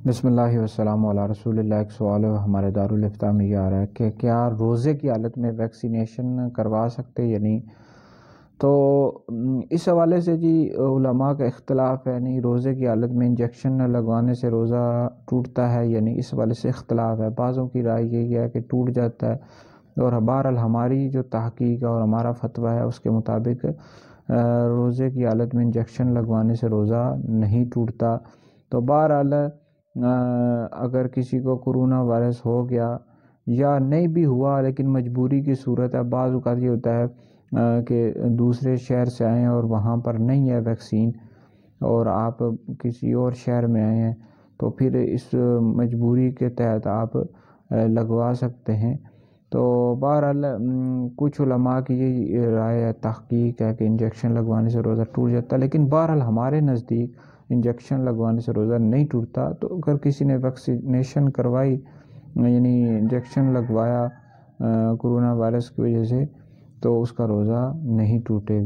بسم اللہ والسلام علی رسول اللہ۔ ایک سوال ہمارے دارالفتاء میں یہ آ رہا ہے کہ کیا روزے کی حالت میں ویکسینیشن کروا سکتے یا نہیں؟ تو اس حوالے سے جی علماء کا اختلاف ہے، نہیں روزے کی حالت میں انجیکشن لگوانے سے روزہ ٹوٹتا ہے یا نہیں، اس حوالے سے اختلاف ہے۔ بعضوں کی رائے یہی ہے کہ ٹوٹ جاتا ہے، اور بہرحال ہماری جو تحقیق اور ہمارا فتویٰ ہے اس کے مطابق روزے کی حالت میں انجیکشن لگوانے سے روزہ نہیں ٹوٹتا۔ تو بہرحال اگر کسی کو کرونا وائرس ہو گیا یا نہیں بھی ہوا لیکن مجبوری کی صورت ہے، بعض اوقات یہ ہوتا ہے کہ دوسرے شہر سے آئے ہیں اور وہاں پر نہیں ہے ویکسین اور آپ کسی اور شہر میں آئے ہیں، تو پھر اس مجبوری کے تحت آپ لگوا سکتے ہیں۔ تو بہرحال کچھ علماء کی یہ رائے ہے، تحقیق ہے کہ انجیکشن لگوانے سے روزہ ٹوٹ جاتا ہے، لیکن بہرحال ہمارے نزدیک انجیکشن لگوانے سے روزہ نہیں ٹوٹتا۔ تو اگر کسی نے ویکسینیشن کروائی، یعنی انجیکشن لگوایا کرونا وائرس کی وجہ سے، تو اس کا روزہ نہیں ٹوٹے گا۔